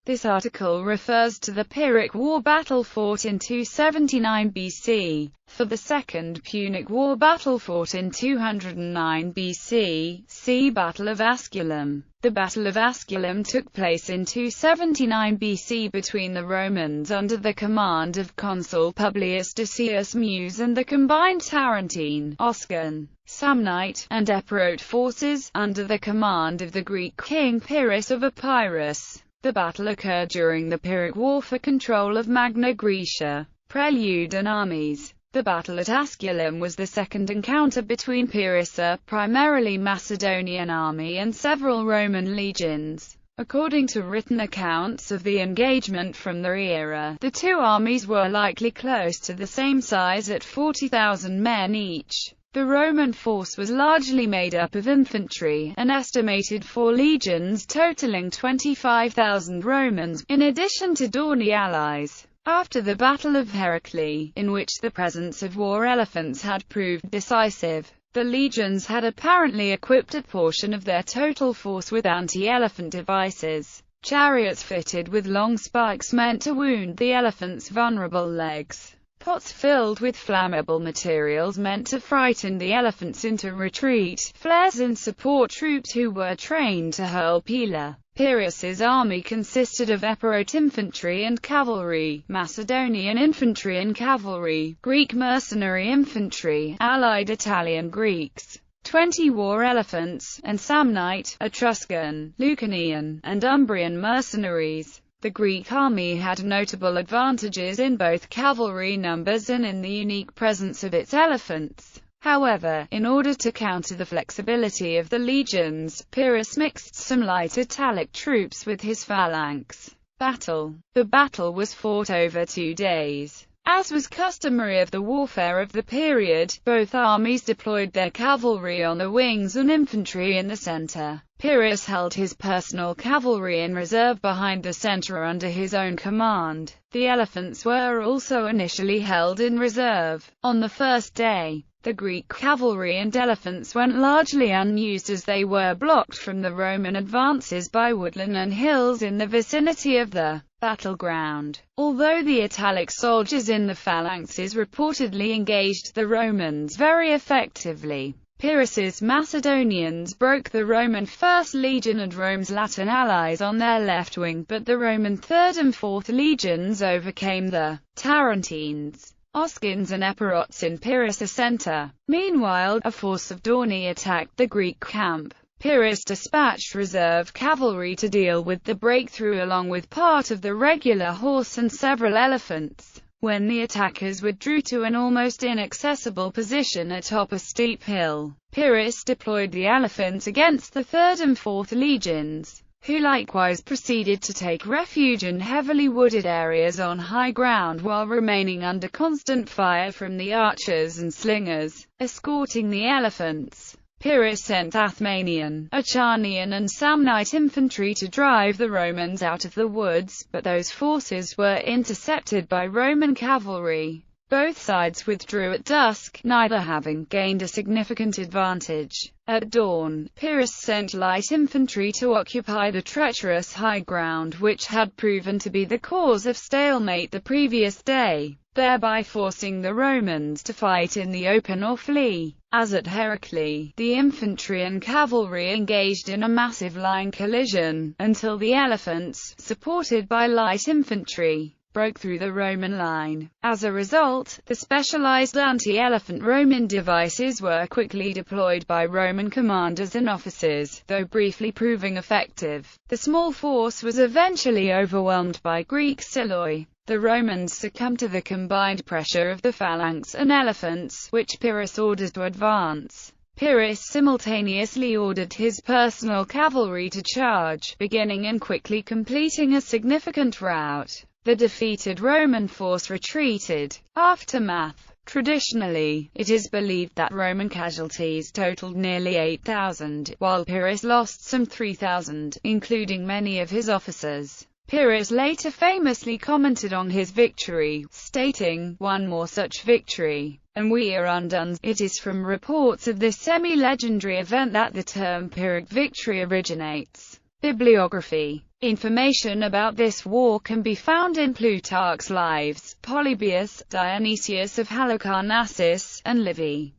This article refers to the Pyrrhic War battle fought in 279 BC. For the Second Punic War battle fought in 209 BC, see Battle of Asculum. The Battle of Asculum took place in 279 BC between the Romans under the command of Consul Publius Decius Mus and the combined Tarentine, Oscan, Samnite, and Epirote forces, under the command of the Greek king Pyrrhus of Epirus. The battle occurred during the Pyrrhic War for control of Magna Graecia, Prelude and armies. The battle at Asculum was the second encounter between Pyrrhus, a primarily Macedonian army, and several Roman legions. According to written accounts of the engagement from the era, the two armies were likely close to the same size at 40,000 men each. The Roman force was largely made up of infantry, an estimated 4 legions totaling 25,000 Romans, in addition to Dorni allies. After the Battle of Heraclea, in which the presence of war elephants had proved decisive, the legions had apparently equipped a portion of their total force with anti-elephant devices. Chariots fitted with long spikes meant to wound the elephants' vulnerable legs. Pots filled with flammable materials meant to frighten the elephants into retreat. Flares and support troops who were trained to hurl pila. Pyrrhus's army consisted of Epirote infantry and cavalry, Macedonian infantry and cavalry, Greek mercenary infantry, allied Italian Greeks, 20 war elephants, and Samnite, Etruscan, Lucanian, and Umbrian mercenaries. The Greek army had notable advantages in both cavalry numbers and in the unique presence of its elephants. However, in order to counter the flexibility of the legions, Pyrrhus mixed some light Italic troops with his phalanx. Battle. The battle was fought over 2 days. As was customary of the warfare of the period, both armies deployed their cavalry on the wings and infantry in the center. Pyrrhus held his personal cavalry in reserve behind the center under his own command. The elephants were also initially held in reserve. On the first day, the Greek cavalry and elephants went largely unused as they were blocked from the Roman advances by woodland and hills in the vicinity of the battleground. Although the Italic soldiers in the phalanxes reportedly engaged the Romans very effectively, Pyrrhus's Macedonians broke the Roman 1st Legion and Rome's Latin allies on their left wing, but the Roman 3rd and 4th Legions overcame the Tarentines, Oscans and Epirotes in Pyrrhus' center. Meanwhile, a force of Dorni attacked the Greek camp. Pyrrhus dispatched reserve cavalry to deal with the breakthrough along with part of the regular horse and several elephants. When the attackers withdrew to an almost inaccessible position atop a steep hill, Pyrrhus deployed the elephants against the 3rd and 4th Legions, who likewise proceeded to take refuge in heavily wooded areas on high ground while remaining under constant fire from the archers and slingers, escorting the elephants. Pyrrhus sent Athmanian, Acharnian and Samnite infantry to drive the Romans out of the woods, but those forces were intercepted by Roman cavalry. Both sides withdrew at dusk, neither having gained a significant advantage. At dawn, Pyrrhus sent light infantry to occupy the treacherous high ground which had proven to be the cause of stalemate the previous day, thereby forcing the Romans to fight in the open or flee. As at Heraclea, the infantry and cavalry engaged in a massive line collision, until the elephants, supported by light infantry, broke through the Roman line. As a result, the specialized anti-elephant Roman devices were quickly deployed by Roman commanders and officers, though briefly proving effective. The small force was eventually overwhelmed by Greek Siloi. The Romans succumbed to the combined pressure of the phalanx and elephants, which Pyrrhus ordered to advance. Pyrrhus simultaneously ordered his personal cavalry to charge, beginning and quickly completing a significant rout. The defeated Roman force retreated. Aftermath. Traditionally, it is believed that Roman casualties totaled nearly 8,000, while Pyrrhus lost some 3,000, including many of his officers. Pyrrhus later famously commented on his victory, stating, "One more such victory, and we are undone." It is from reports of this semi-legendary event that the term Pyrrhic victory originates. Bibliography. Information about this war can be found in Plutarch's Lives, Polybius, Dionysius of Halicarnassus, and Livy.